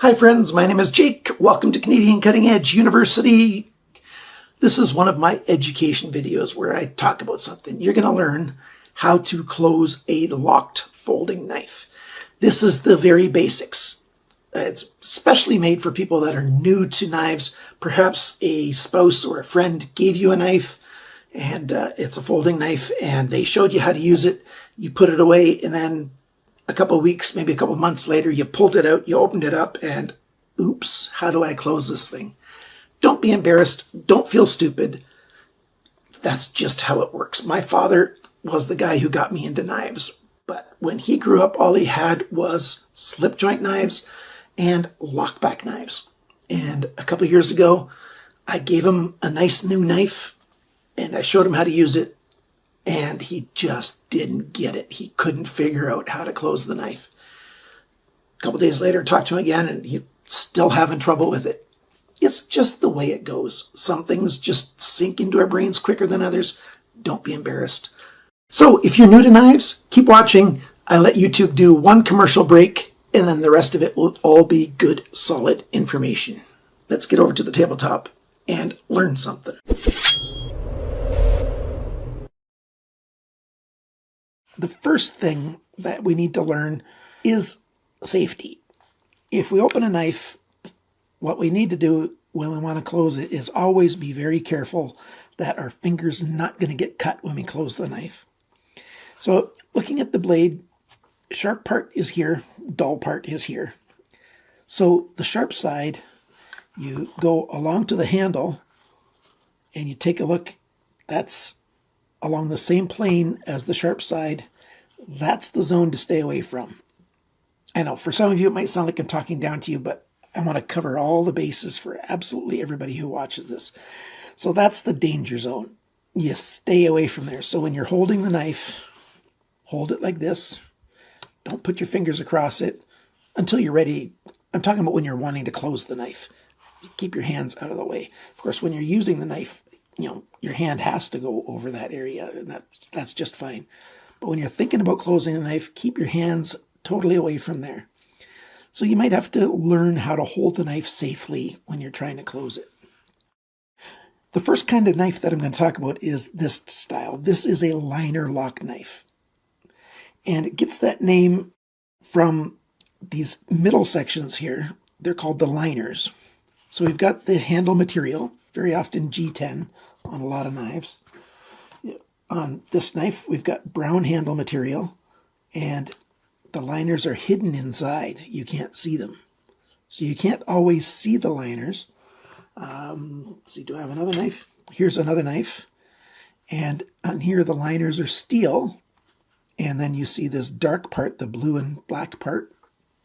Hi friends, my name is Jake. Welcome to Canadian Cutting Edge University. This is one of my education videos where I talk about something. You're going to learn how to close a locked folding knife. This is the very basics. It's specially made for people that are new to knives. Perhaps a spouse or a friend gave you a knife and it's a folding knife and they showed you how to use it. You put it away and then a couple of weeks, maybe a couple of months later, you pulled it out, you opened it up, and oops, how do I close this thing? Don't be embarrassed. Don't feel stupid. That's just how it works. My father was the guy who got me into knives, but when he grew up, all he had was slip joint knives and lockback knives. And a couple of years ago, I gave him a nice new knife, and I showed him how to use it. And he just didn't get it. He couldn't figure out how to close the knife. A couple days later, talked to him again, and he's still having trouble with it. It's just the way it goes. Some things just sink into our brains quicker than others. Don't be embarrassed. So if you're new to knives, keep watching. I let YouTube do one commercial break, and then the rest of it will all be good, solid information. Let's get over to the tabletop and learn something. The first thing that we need to learn is safety. If we open a knife, what we need to do when we want to close it is always be very careful that our finger's not going to get cut when we close the knife. So looking at the blade, sharp part is here, dull part is here. So the sharp side, you go along to the handle and you take a look. That's along the same plane as the sharp side. That's the zone to stay away from. I know for some of you it might sound like I'm talking down to you, but I want to cover all the bases for absolutely everybody who watches this. So that's the danger zone. You stay away from there. So when you're holding the knife, hold it like this. Don't put your fingers across it until you're ready. I'm talking about when you're wanting to close the knife. Keep your hands out of the way. Of course, when you're using the knife, your hand has to go over that area, and that's just fine. But when you're thinking about closing the knife, keep your hands totally away from there. So you might have to learn how to hold the knife safely when you're trying to close it. The first kind of knife that I'm going to talk about is this style. This is a liner lock knife. And it gets that name from these middle sections here. They're called the liners. So we've got the handle material, very often G10 on a lot of knives. On this knife, we've got brown handle material, and the liners are hidden inside. You can't see them. So you can't always see the liners. Let's see, do I have another knife? Here's another knife. And on here, the liners are steel. And then you see this dark part, the blue and black part.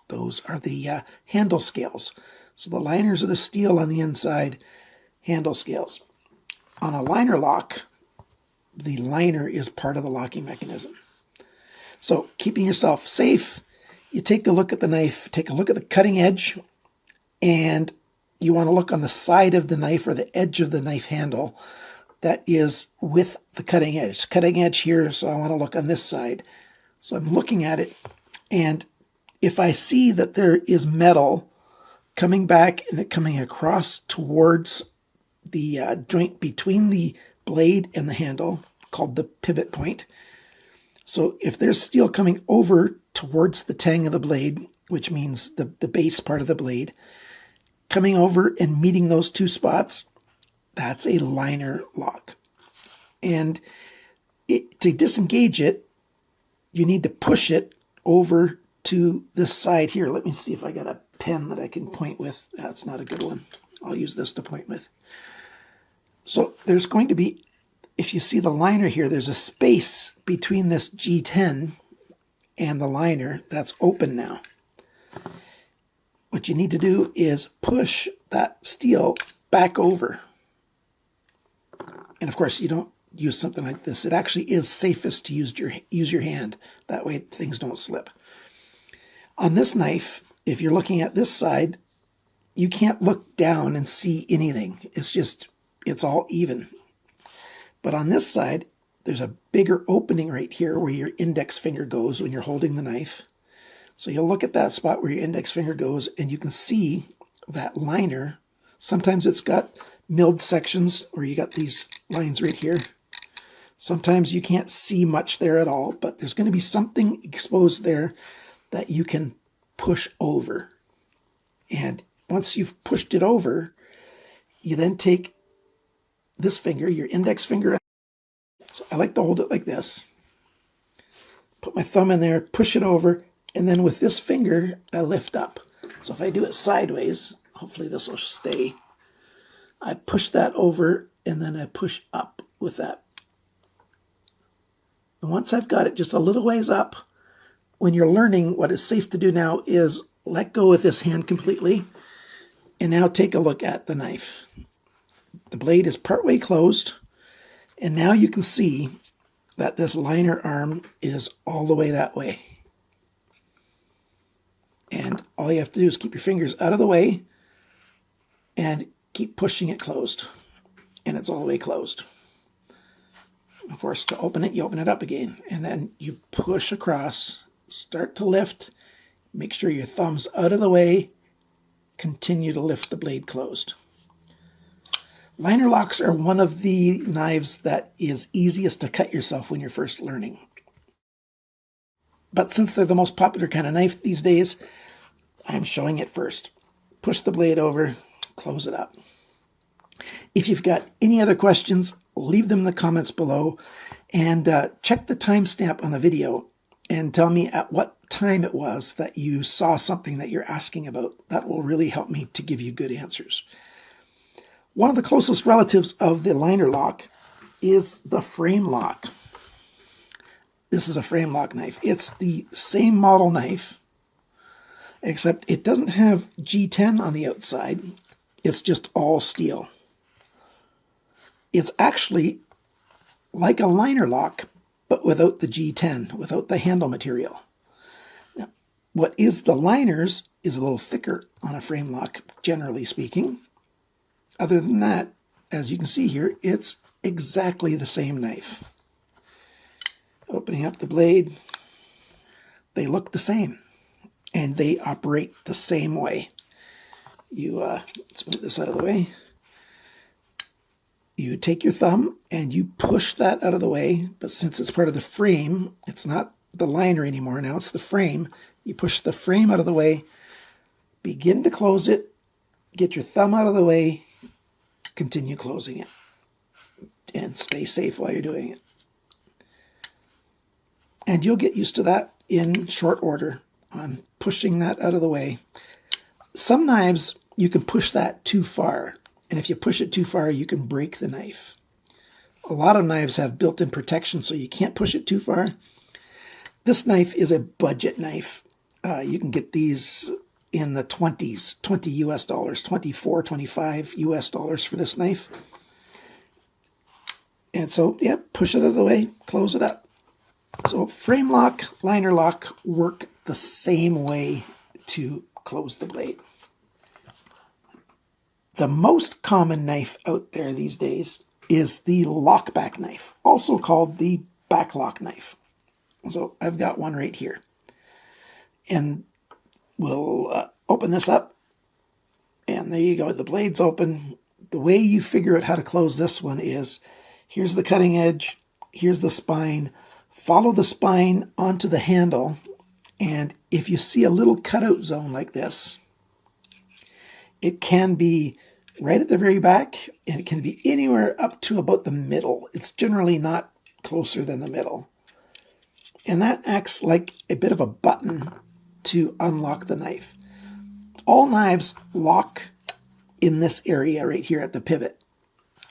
Those are the handle scales. So the liners are the steel on the inside, handle scales. On a liner lock, the liner is part of the locking mechanism. So keeping yourself safe, you take a look at the knife, take a look at the cutting edge, and you want to look on the side of the knife or the edge of the knife handle that is with the cutting edge. Cutting edge here, so I want to look on this side. So I'm looking at it, and if I see that there is metal coming back and it coming across towards the joint between the blade and the handle, called the pivot point. So if there's steel coming over towards the tang of the blade, which means the base part of the blade, coming over and meeting those two spots, that's a liner lock. And to disengage it, you need to push it over to this side here. Let me see if I got a pen that I can point with. That's not a good one. I'll use this to point with. So there's going to be, if you see the liner here, there's a space between this G10 and the liner that's open now. What you need to do is push that steel back over. And of course, you don't use something like this. It actually is safest to use your hand. That way things don't slip. On this knife, if you're looking at this side, you can't look down and see anything. It's all even. But on this side, there's a bigger opening right here where your index finger goes when you're holding the knife. So you'll look at that spot where your index finger goes, and you can see that liner. Sometimes it's got milled sections where you got these lines right here. Sometimes you can't see much there at all, but there's going to be something exposed there that you can push over. And once you've pushed it over, you then take this finger, your index finger. So I like to hold it like this. Put my thumb in there, push it over, and then with this finger, I lift up. So if I do it sideways, hopefully this will stay. I push that over, and then I push up with that. And once I've got it just a little ways up, when you're learning, what is safe to do now is let go with this hand completely, and now take a look at the knife. The blade is partway closed, and now you can see that this liner arm is all the way that way. And all you have to do is keep your fingers out of the way and keep pushing it closed. And it's all the way closed. Of course, to open it, you open it up again. And then you push across, start to lift, make sure your thumb's out of the way, continue to lift the blade closed. Liner locks are one of the knives that is easiest to cut yourself when you're first learning. But since they're the most popular kind of knife these days, I'm showing it first. Push the blade over, close it up. If you've got any other questions, leave them in the comments below, and check the timestamp on the video and tell me at what time it was that you saw something that you're asking about. That will really help me to give you good answers. One of the closest relatives of the liner lock is the frame lock. This is a frame lock knife. It's the same model knife, except it doesn't have G10 on the outside. It's just all steel. It's actually like a liner lock, but without the G10, without the handle material. Now, what is the liners is a little thicker on a frame lock, generally speaking. Other than that, as you can see here, it's exactly the same knife. Opening up the blade, they look the same, and they operate the same way. You let's move this out of the way. You take your thumb and you push that out of the way, but since it's part of the frame, it's not the liner anymore, now it's the frame. You push the frame out of the way, begin to close it, get your thumb out of the way, continue closing it, and stay safe while you're doing it. And you'll get used to that in short order on pushing that out of the way. Some knives, you can push that too far. And if you push it too far, you can break the knife. A lot of knives have built-in protection, so you can't push it too far. This knife is a budget knife. You can get these in the 20s, 20 US dollars, 24, 25 US dollars for this knife. And so, yeah, push it out of the way, close it up. So frame lock, liner lock work the same way to close the blade. The most common knife out there these days is the lockback knife, also called the backlock knife. So I've got one right here. And we'll open this up. And there you go. The blade's open. The way you figure out how to close this one is, here's the cutting edge, here's the spine. Follow the spine onto the handle. And if you see a little cutout zone like this, it can be right at the very back, and it can be anywhere up to about the middle. It's generally not closer than the middle. And that acts like a bit of a button to unlock the knife. All knives lock in this area right here at the pivot.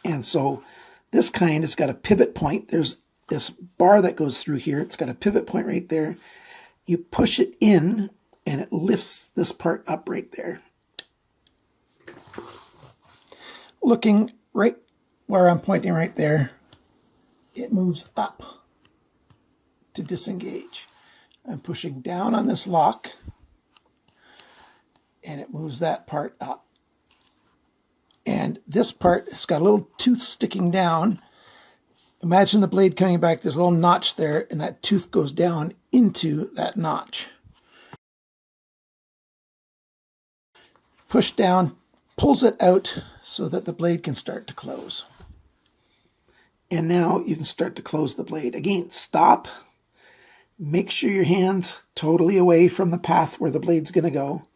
And so this kind has got a pivot point. There's this bar that goes through here. It's got a pivot point right there. You push it in, and it lifts this part up right there. Looking right where I'm pointing right there, it moves up to disengage. I'm pushing down on this lock, and it moves that part up. And this part has got a little tooth sticking down. Imagine the blade coming back. There's a little notch there, and that tooth goes down into that notch. push down, pulls it out so that the blade can start to close. And now you can start to close the blade. Again, stop. Make sure your hand's totally away from the path where the blade's going to go,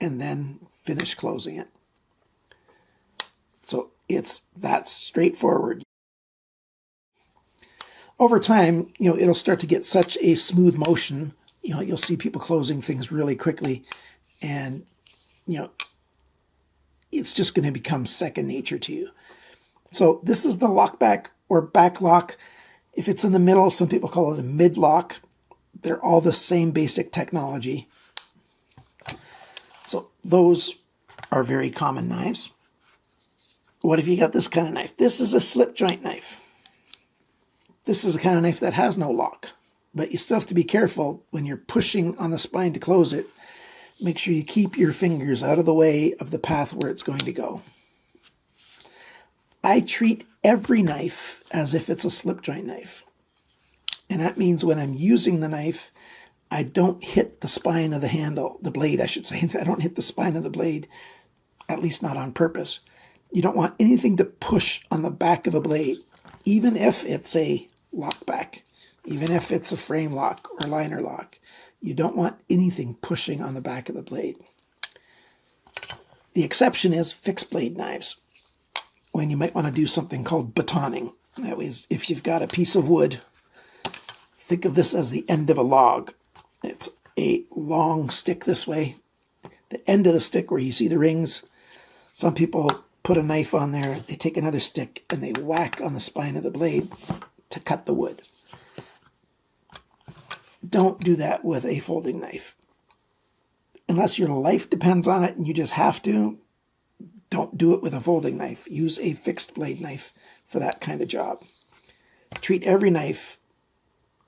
and then finish closing it. So it's that straightforward. Over time, it'll start to get such a smooth motion. You'll see people closing things really quickly, and it's just going to become second nature to you. So this is the lock back or back lock. If it's in the middle, some people call it a mid lock. They're all the same basic technology. So those are very common knives. What if you got this kind of knife? This is a slip joint knife. This is a kind of knife that has no lock, but you still have to be careful when you're pushing on the spine to close it. Make sure you keep your fingers out of the way of the path where it's going to go. I treat every knife as if it's a slip joint knife. And that means when I'm using the knife, I don't hit the spine of the handle, the blade, I should say. I don't hit the spine of the blade, at least not on purpose. You don't want anything to push on the back of a blade, even if it's a lock back, even if it's a frame lock or liner lock. You don't want anything pushing on the back of the blade. The exception is fixed blade knives, when you might want to do something called batoning. That is, if you've got a piece of wood, think of this as the end of a log. It's a long stick this way. The end of the stick where you see the rings. Some people put a knife on there, they take another stick and they whack on the spine of the blade to cut the wood. Don't do that with a folding knife. Unless your life depends on it and you just have to, don't do it with a folding knife. Use a fixed blade knife for that kind of job. Treat every knife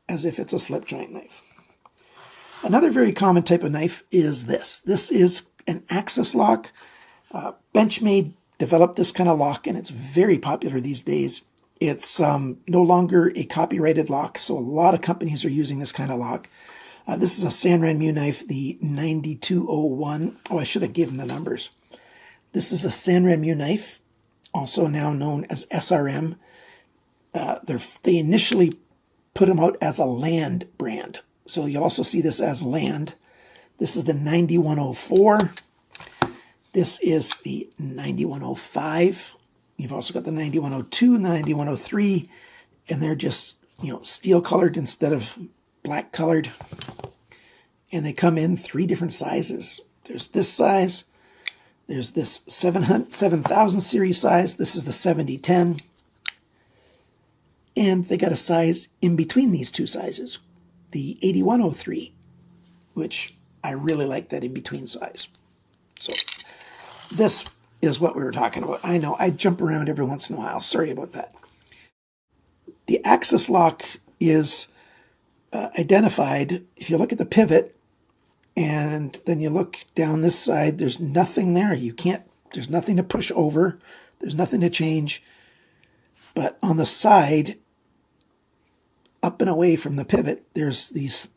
as if it's a slip joint knife. Another very common type of knife is this. This is an axis lock. Benchmade developed this kind of lock, and it's very popular these days. It's no longer a copyrighted lock, so a lot of companies are using this kind of lock. This is a Sanrenmu knife, the 9201. Oh, I should have given the numbers. This is a Sanrenmu knife, also now known as SRM. They initially put them out as a Land brand, so you'll also see this as Land. This is the 9104. This is the 9105. You've also got the 9102 and the 9103, and they're just, steel colored instead of black colored. And they come in 3 different sizes. There's this size. There's this 7000 series size. This is the 7010. And they got a size in between these 2 sizes, the 8103, which I really like that in between size. So this is what we were talking about. I know I jump around every once in a while. Sorry about that. The axis lock is identified. If you look at the pivot and then you look down this side, there's nothing there. There's nothing to push over. There's nothing to change. But on the side, up and away from the pivot, there's this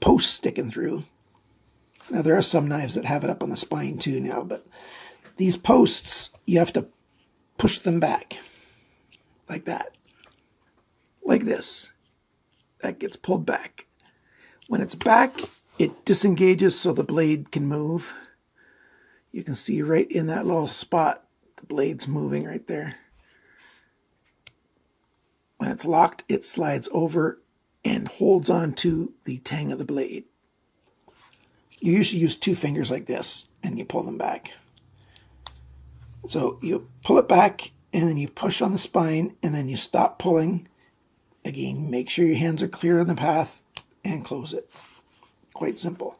post sticking through. Now, there are some knives that have it up on the spine too now, but these posts, you have to push them back like that, like this. That gets pulled back. When it's back, it disengages so the blade can move. You can see right in that little spot, the blade's moving right there. When it's locked, it slides over and holds on to the tang of the blade. You usually use 2 fingers like this, and you pull them back. So you pull it back, and then you push on the spine, and then you stop pulling. Again, make sure your hands are clear on the path, and close it. Quite simple.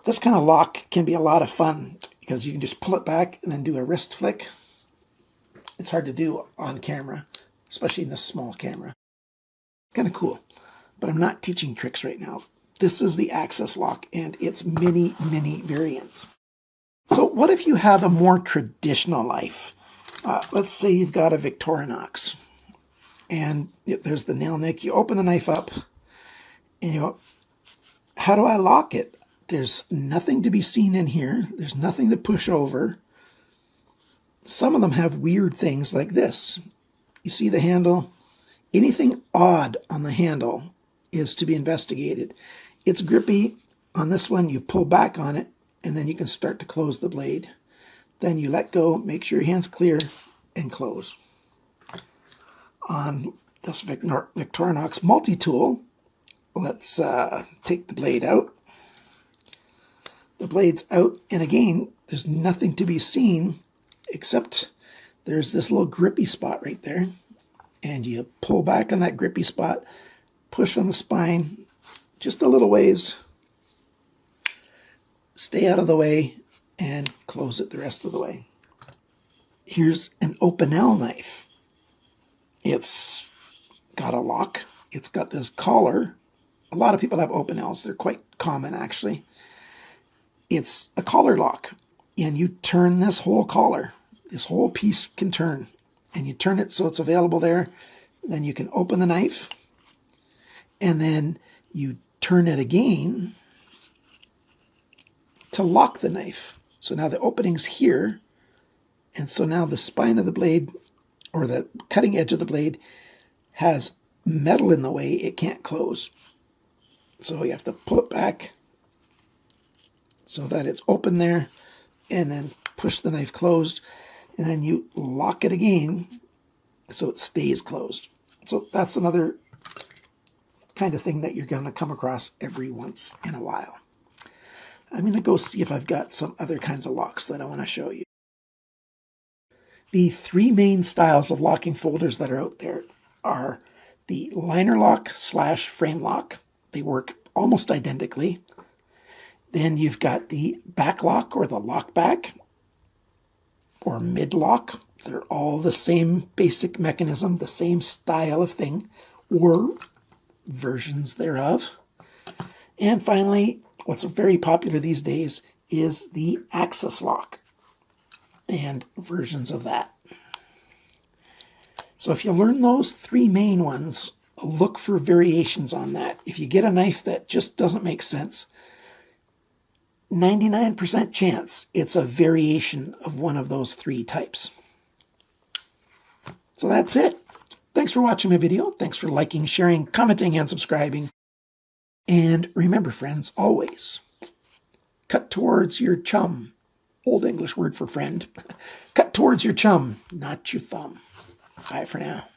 This kind of lock can be a lot of fun, because you can just pull it back and then do a wrist flick. It's hard to do on camera, especially in this small camera. Kind of cool. But I'm not teaching tricks right now. This is the axis lock, and it's many, many variants. So what if you have a more traditional knife? Let's say you've got a Victorinox, and there's the nail nick. You open the knife up, and you go, how do I lock it? There's nothing to be seen in here. There's nothing to push over. Some of them have weird things like this. You see the handle? Anything odd on the handle is to be investigated. It's grippy. On this one, you pull back on it, and then you can start to close the blade. Then you let go, make sure your hand's clear, and close. On this Victorinox multi-tool, let's take the blade out. The blade's out, and again, there's nothing to be seen except there's this little grippy spot right there. And you pull back on that grippy spot, push on the spine just a little ways, stay out of the way, and close it the rest of the way. Here's an OPINEL knife. It's got a lock. It's got this collar. A lot of people have OPINELs. They're quite common, actually. It's a collar lock, and you turn this whole collar. This whole piece can turn, and you turn it so it's available there. Then you can open the knife, and then you turn it again to lock the knife. So now the opening's here, and so now the spine of the blade, or the cutting edge of the blade, has metal in the way. It can't close. So you have to pull it back so that it's open there, and then push the knife closed, and then you lock it again so it stays closed. So that's another kind of thing that you're going to come across every once in a while. I'm going to go see if I've got some other kinds of locks that I want to show you. The three main styles of locking folders that are out there are the liner lock / frame lock. They work almost identically. Then you've got the back lock, or the lock back, or mid lock. They're all the same basic mechanism, the same style of thing, or versions thereof. And finally, what's very popular these days is the axis lock and versions of that. So if you learn those three main ones, look for variations on that. If you get a knife that just doesn't make sense, 99% chance it's a variation of one of those three types. So that's it. Thanks for watching my video. Thanks for liking, sharing, commenting, and subscribing. And remember, friends, always cut towards your chum. Old English word for friend. Cut towards your chum, not your thumb. Bye for now.